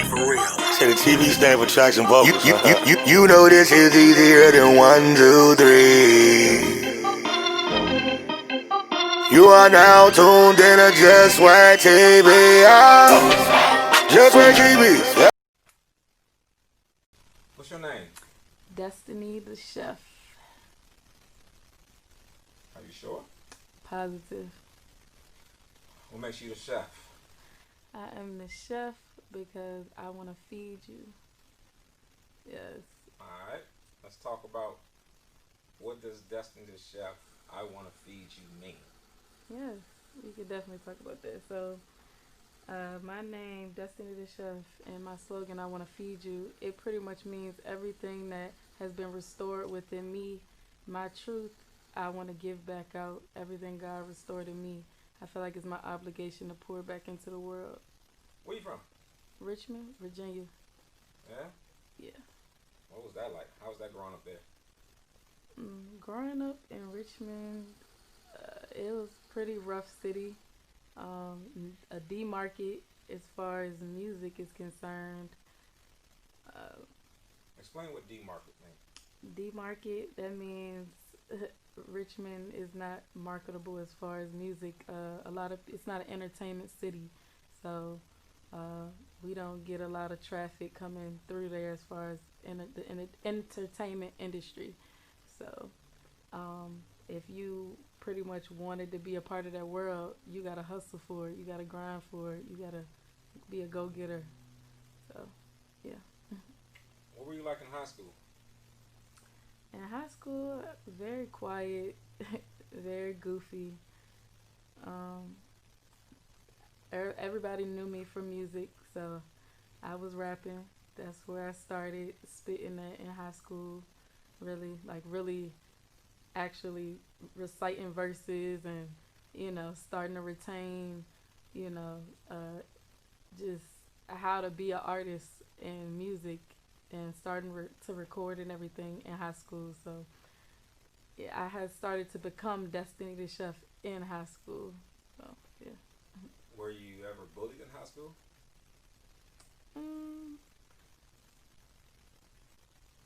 For real. Say the TV stand for tracks and vocals. You know this is easier than 1, 2, 3. You are now tuned in to Just Whack TV. Just Whack TV. Yeah. What's your name? Destiny the Chef. Are you sure? Positive. What makes you the chef? I am the chef because I want to feed you. Yes. Alright, let's talk about what does Destiny the Chef, I want to feed you mean? Yes, we could definitely talk about that. So, my name, Destiny the Chef, and my slogan, I want to feed you, it pretty much means everything that has been restored within me, my truth, I want to give back out. Everything God restored in me, I feel like it's my obligation to pour back into the world. Where you from? Richmond, Virginia. Yeah? Yeah. What was that like? How was that growing up there? Growing up in Richmond, it was pretty rough city. A D market as far as music is concerned. Explain what D market means. D market, that means Richmond is not marketable as far as music. It's not an entertainment city, so we don't get a lot of traffic coming through there as far as in the entertainment industry. So if you pretty much wanted to be a part of that world, you gotta hustle for it, you gotta grind for it, you gotta be a go-getter. So yeah. What were you like in high school? In high school, very quiet, very goofy. Everybody knew me from music, so I was rapping. That's where I started spitting in high school. Really actually reciting verses and, starting to retain, just how to be an artist in music and starting to record and everything in high school. So yeah, I had started to become Destiny the Chef in high school. So yeah. Were you ever bullied in high school?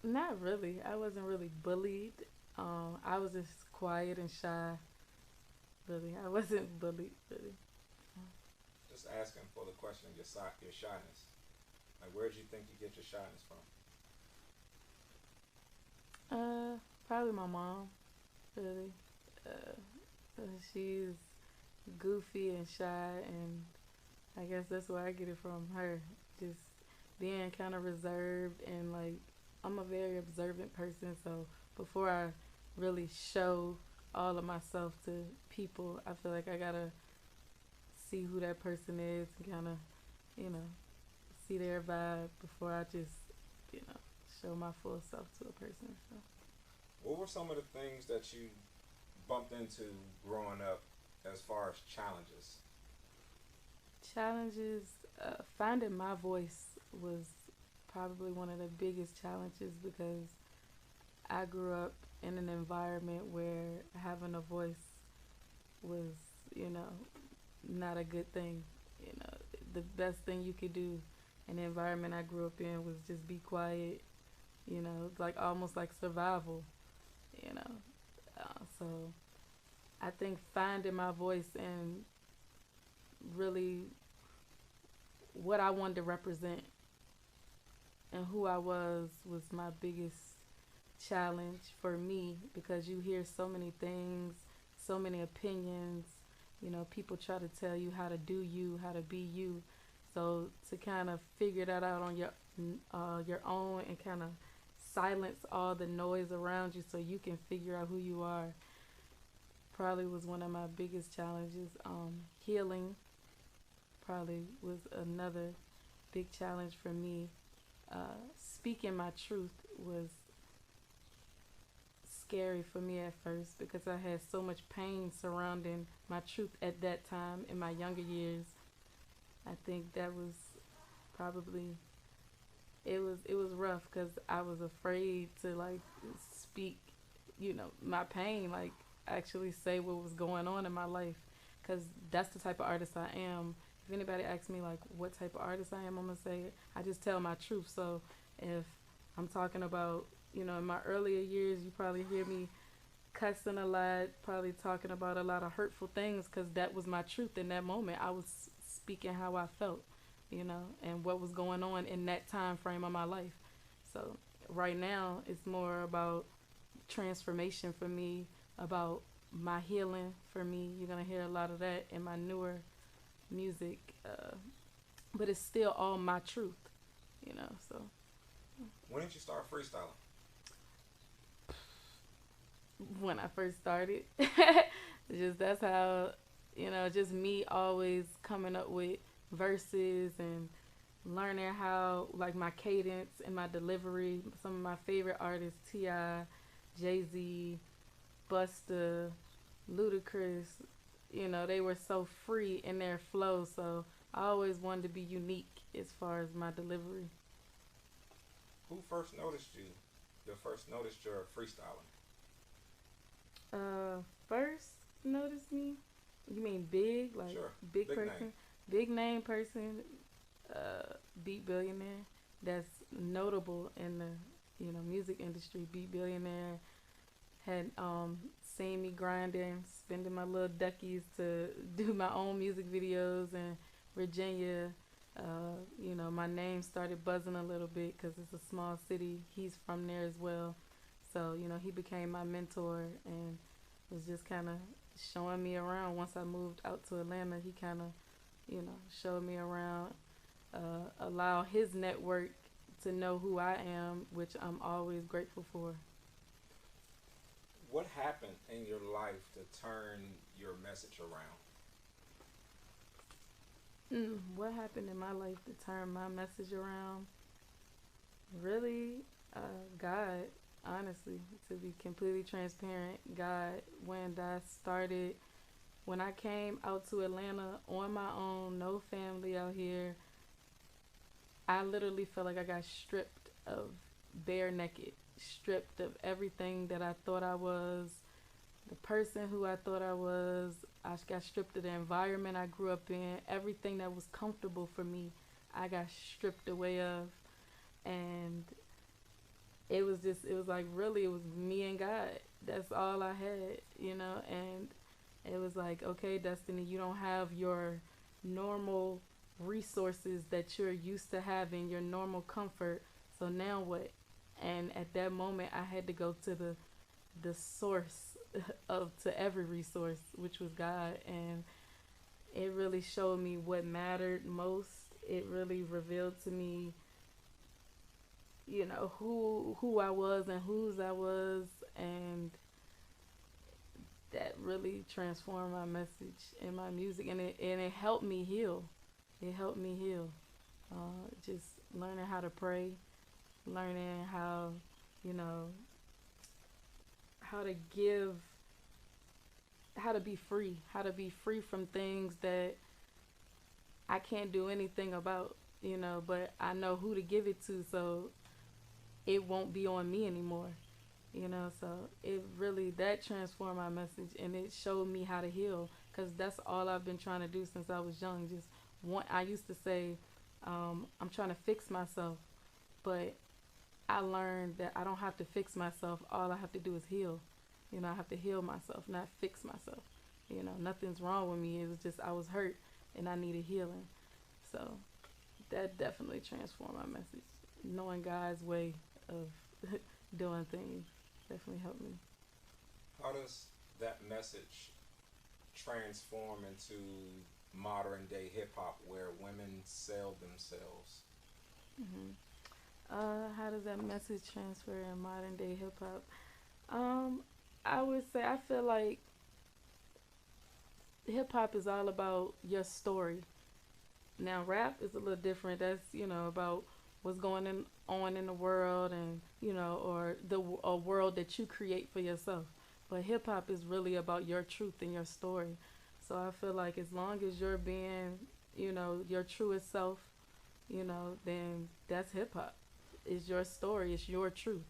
Not really. I wasn't really bullied. I was just quiet and shy. Really, I wasn't bullied. Really. Just asking for the question of your shyness. Like, where did you think you get your shyness from? Probably my mom. Really, she's goofy and shy, and I guess that's where I get it from her. Just being kind of reserved and I'm a very observant person, so before I really show all of myself to people, I feel like I gotta see who that person is and kind of, see their vibe before I just, show my full self to a person. So. What were some of the things that you bumped into growing up as far as challenges? Challenges, finding my voice was probably one of the biggest challenges because I grew up in an environment where having a voice was, not a good thing. The best thing you could do in the environment I grew up in was just be quiet, almost like survival, so I think finding my voice and really what I wanted to represent and who I was my biggest challenge for me, because you hear so many things, so many opinions, people try to tell you how to do you, how to be you. So to kind of figure that out on your own and kind of silence all the noise around you so you can figure out who you are probably was one of my biggest challenges. Healing probably was another big challenge for me. Speaking my truth was scary for me at first because I had so much pain surrounding my truth at that time in my younger years. I think that was probably it was rough because I was afraid to speak, my pain, actually say what was going on in my life, because that's the type of artist I am. if anybody asks me like what type of artist I am, I'm gonna say I just tell my truth. So if I'm talking about, you know, in my earlier years, you probably hear me cussing a lot, probably talking about a lot of hurtful things, because that was my truth in that moment. I was speaking how I felt, you know, and what was going on in that time frame of my life. So right now, it's more about transformation for me, about my healing for me. You're gonna hear a lot of that in my newer music, but it's still all my truth, you know. So When did you start freestyling? when I first started, just that's how, you know, just me always coming up with verses and learning how, like, my cadence and my delivery. Some of my favorite artists, T.I., Jay-Z, Busta, Ludacris, you know, they were so free in their flow. So I always wanted to be unique as far as my delivery. Who first noticed you? Your first noticed your freestyling? First noticed me? You mean big? Like, Sure. big Big person? name. Big name person, Beat Billionaire. That's notable in the, you know, music industry. Beat Billionaire had seen me grinding, spending my little duckies to do my own music videos in Virginia. You know, my name started buzzing a little bit because it's a small city. He's from there as well. So, you know, he became my mentor and was just kind of showing me around. Once I moved out to Atlanta, he kind of, you know, showed me around, allow his network to know who I am, which I'm always grateful for. What happened in your life to turn your message around? What happened in my life to turn my message around? Really, God, honestly, to be completely transparent, God, when I came out to Atlanta on my own, no family out here, I literally felt like I got stripped of bare naked, stripped of everything that I thought I was, the person who I thought I was. I got stripped of the environment I grew up in, everything that was comfortable for me, I got stripped away of. And it was like, really, it was me and God. That's all I had, you know. And it was like, okay, Destiny, you don't have your normal resources that you're used to having, your normal comfort. So now what? And at that moment, I had to go to the source of to every resource, which was God. And it really showed me what mattered most. It really revealed to me, you know, who I was and whose I was, and that really transformed my message and my music, and it helped me heal. It helped me heal. Just learning how to pray, learning how, you know, how to give, how to be free from things that I can't do anything about, you know, but I know who to give it to, so it won't be on me anymore, you know. So it really, that transformed my message, and it showed me how to heal, because that's all I've been trying to do since I was young. Just one, I used to say, I'm trying to fix myself, but I learned that I don't have to fix myself. All I have to do is heal. You know, I have to heal myself, not fix myself. You know, nothing's wrong with me. It was just I was hurt and I needed healing. So that definitely transformed my message. Knowing God's way of doing things definitely helped me. How does that message transform into modern day hip hop where women sell themselves? hmm how does that message transfer in modern day hip hop? I would say I feel like hip hop is all about your story. Now rap is a little different. That's, you know, about what's on in the world, and, you know, or a world that you create for yourself. But hip hop is really about your truth and your story. So I feel like as long as you're being, you know, your truest self, you know, then that's hip hop. It's your story. It's your truth.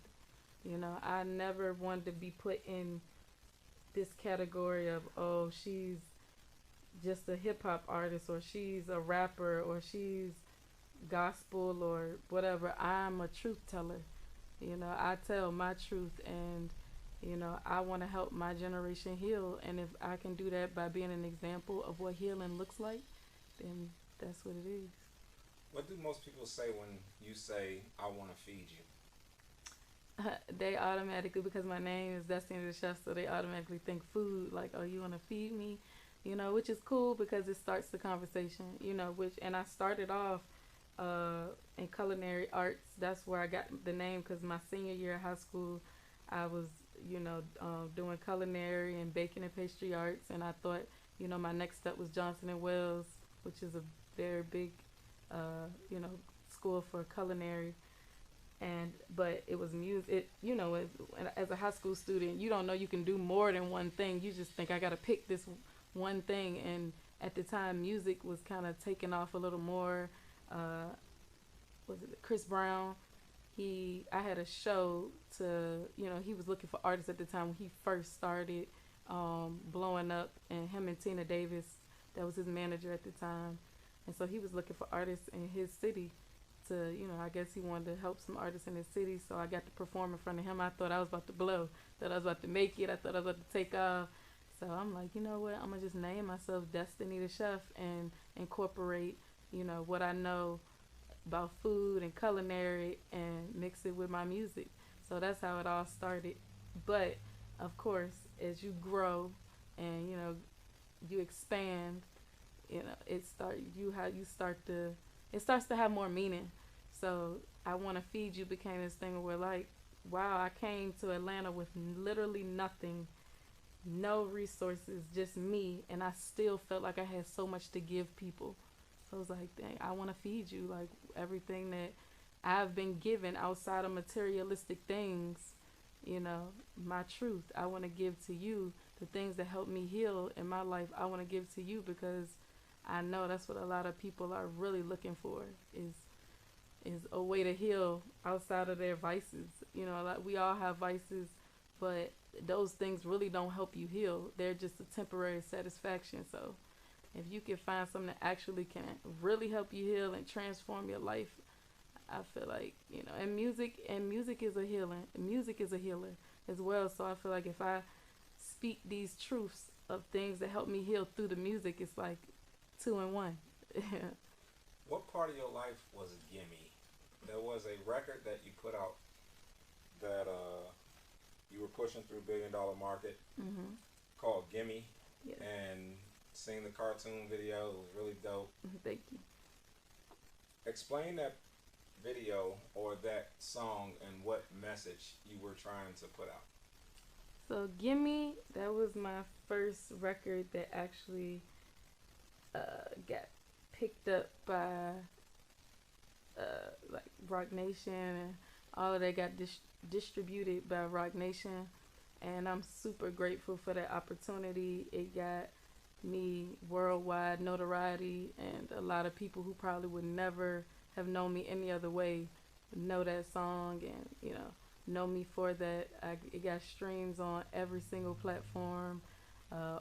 You know, I never wanted to be put in this category of, oh, she's just a hip hop artist, or she's a rapper, or she's gospel or whatever. I'm a truth teller. I tell my truth, and I want to help my generation heal. And if I can do that by being an example of what healing looks like, then that's what it is. What do most people say when you say, I want to feed you? They automatically, because my name is Destiny the Chef, so they automatically think food, like, oh, you want to feed me, which is cool because it starts the conversation, and I started off in culinary arts. That's where I got the name, because my senior year of high school, I was, doing culinary and baking and pastry arts, and I thought, my next step was Johnson and Wales, which is a very big, school for culinary. But it was music. As a high school student, you don't know you can do more than one thing. You just think, I got to pick this one thing. And at the time, music was kind of taking off a little more. Was it Chris Brown? I had a show to, he was looking for artists at the time when he first started blowing up, and him and Tina Davis, that was his manager at the time. And so he was looking for artists in his city to, I guess he wanted to help some artists in his city. So I got to perform in front of him. I thought I was about to blow, thought I was about to make it, I thought I was about to take off. So I'm like, you know what, I'm gonna just name myself Destiny the Chef and incorporate, what I know about food and culinary and mix it with my music. So that's how it all started. But of course, as you grow and you expand, it starts to have more meaning. So I want to feed you became this thing where, like, wow, I came to Atlanta with literally nothing, no resources, just me, and I still felt like I had so much to give people. So I was like, dang, I want to feed you, like, everything that I've been given outside of materialistic things, my truth. I want to give to you the things that help me heal in my life. I want to give to you because I know that's what a lot of people are really looking for, is a way to heal outside of their vices. Like, we all have vices, but those things really don't help you heal. They're just a temporary satisfaction. So if you can find something that actually can really help you heal and transform your life, I feel like, and music is a healing. Music is a healer as well. So I feel like if I speak these truths of things that help me heal through the music, it's like two in one. What part of your life was Gimme? There was a record that you put out that you were pushing through $1 billion market, Mm-hmm. called Gimme. Yes. And seeing the cartoon video, it was really dope. Thank you. Explain that video or that song and what message you were trying to put out. So Gimme, that was my first record that actually got picked up by like Rock Nation, and all of that got distributed by Rock Nation, and I'm super grateful for that opportunity. It got me worldwide notoriety, and a lot of people who probably would never have known me any other way know that song, and know me for that. It got streams on every single platform,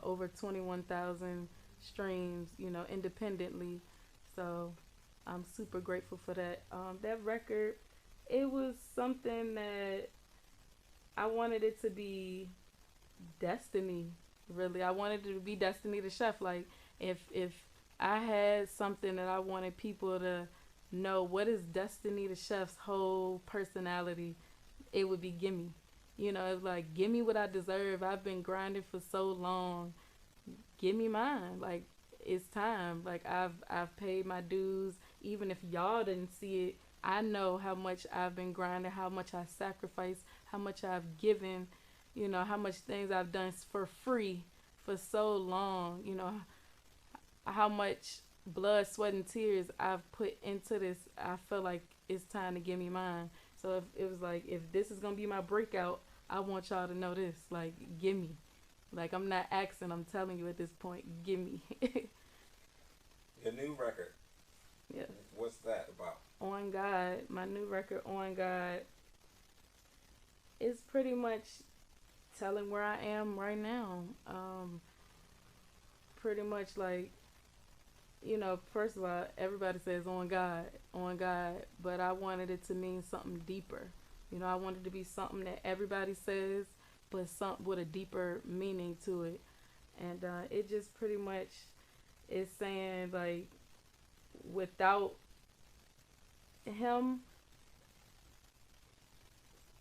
over 21,000 streams, independently. So I'm super grateful for that. That record, it was something that I wanted it to be destiny. Really, I wanted it to be Destiny the Chef. Like, if I had something that I wanted people to know, what is Destiny the Chef's whole personality, it would be Gimme. It's like, give me what I deserve. I've been grinding for so long. Give me mine. Like, it's time. Like, I've paid my dues. Even if y'all didn't see it, I know how much I've been grinding, how much I sacrificed, how much I've given, how much things I've done for free for so long, how much blood, sweat, and tears I've put into this. I feel like it's time to give me mine. So if it was like, if this is going to be my breakout, I want y'all to know this. Like, give me. Like, I'm not asking, I'm telling you at this point, give me. Your new record. Yes. What's that about? On God, my new record, On God, is pretty much telling where I am right now. pretty much like, first of all, everybody says on God, but I wanted it to mean something deeper. I wanted it to be something that everybody says, but something with a deeper meaning to it. And it just pretty much is saying, like, without him,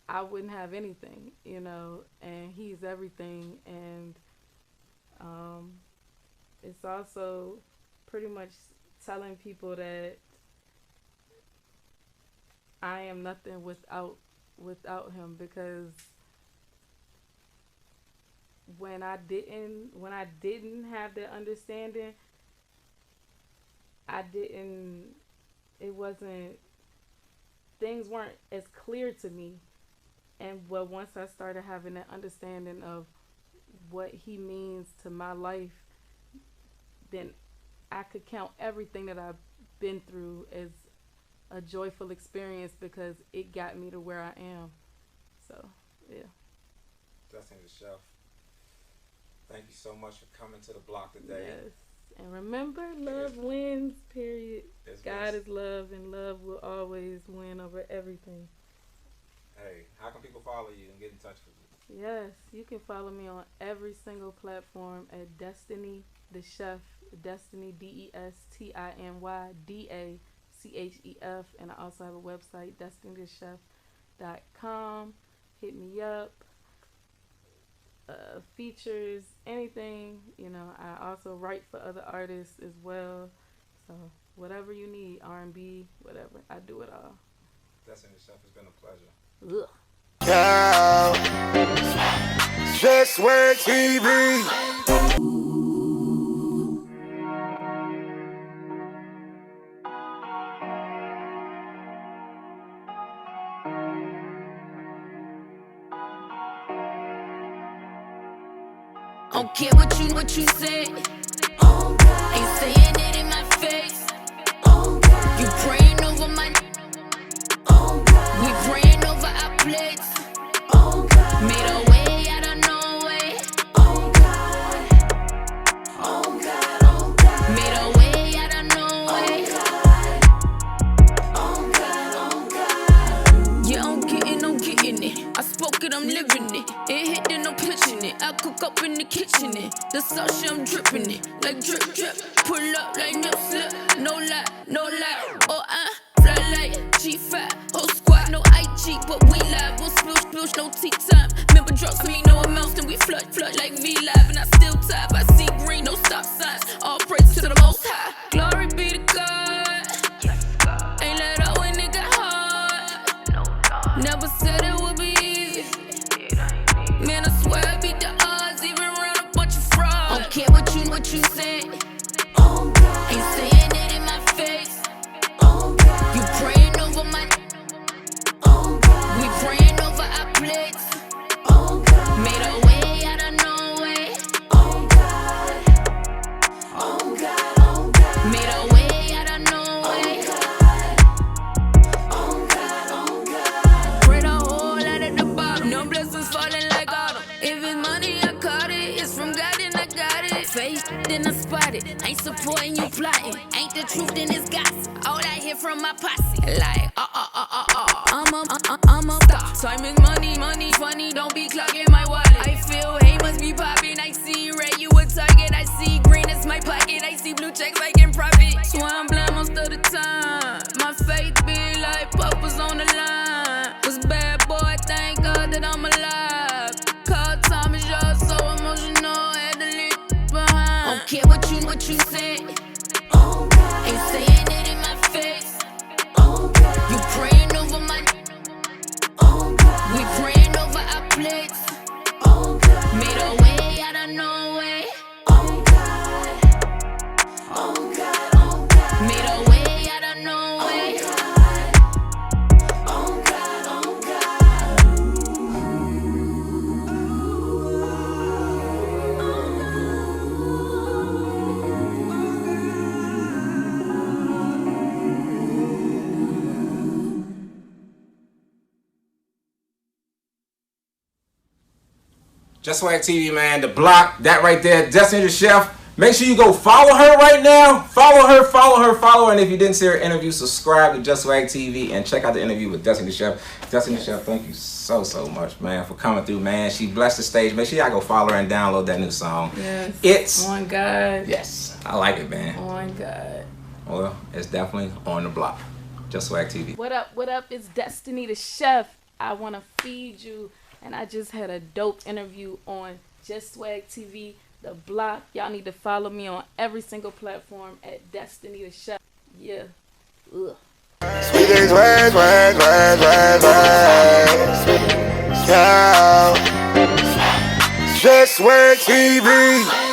I wouldn't have anything, and he's everything. And it's also pretty much telling people that I am nothing without him, because when I didn't have that understanding, it wasn't, things weren't as clear to me. And but once I started having that understanding of what he means to my life, then I could count everything that I've been through as a joyful experience, because it got me to where I am. So, yeah. Destiny the Chef, thank you so much for coming to the block today. Yes. And remember, love wins, period. God is love, and love will always win over everything. Hey, how can people follow you and get in touch with you? Yes, you can follow me on every single platform at Destiny the Chef. Destiny, DESTINY DACHEF. And I also have a website, destinythechef.com. Hit me up. Features, anything. I also write for other artists as well. So whatever you need, R&B, whatever, I do it all. Destiny the Chef, has been a pleasure. Ugh. Cow. Just where TV. Don't care what you say. Ain't saying it in my face. You praying over my. We praying over our plates. Made a way out of no way. Made a way out of no way. Yeah, I'm getting it. I spoke it, I'm living it. It hit, then I'm pitching it. I cook up in the kitchen, the sauce, I'm dripping it. Like drip, drip. Pull up like no slip. No lie. Oh, fly like G5. Whole squad, no IG, but we live. We'll sploosh, no tea time. Remember drops to me, no amounts, then we flood like V-Live. And I still type, I see green, no stop signs. All praise to the most high. Glory be to God. Ain't let out when it got hard. Never said it would be easy. Man, I swear I beat the odds, even around a bunch of frauds. Don't care what you say. Ain't saying it in my face. You praying over my. We praying over our plates. Made a way out of no way. Made a way out of no way. Pray the whole out at the bottom. No blessings falling like autumn. If it's money, I caught it. It's from God, then I got it. Face, then I spot it. Ain't supporting you plotting. Ain't the truth, then it's gossip. All I hear from my posse. Like, I'm a stop. Time is money, funny. Don't be clogging my wallet. I feel hate must be popping. I see red, you a target. I see green, it's my pocket. I see blue checks like in profit. So I'm blind most of the time. My faith be like purpose on the line. Was bad boy, thank God that I'm alive. Call time is yours, so emotional. Had to leave behind. Don't care what you say. Ain't saying it in my face. You praying over my. We praying over our plates. Made a way out of no way. Made a way out of no way. Just Swag TV, man. The Block, that right there. Destiny the Chef. Make sure you go follow her right now. Follow her. And if you didn't see her interview, subscribe to Just Swag TV and check out the interview with Destiny Chef. Destiny Chef, thank you so much, man, for coming through, man. She blessed the stage. Make sure y'all go follow her and download that new song. Yes. It's on God. Yes, I like it, man. On God. Well, it's definitely on the block. Just Swag TV. What up? It's Destiny the Chef. I want to feed you. And I just had a dope interview on Just Swag TV, The Block. Y'all need to follow me on every single platform at Destiny the Chef. Yeah. Ugh. Sweet as swag. Yeah. Just Swag TV.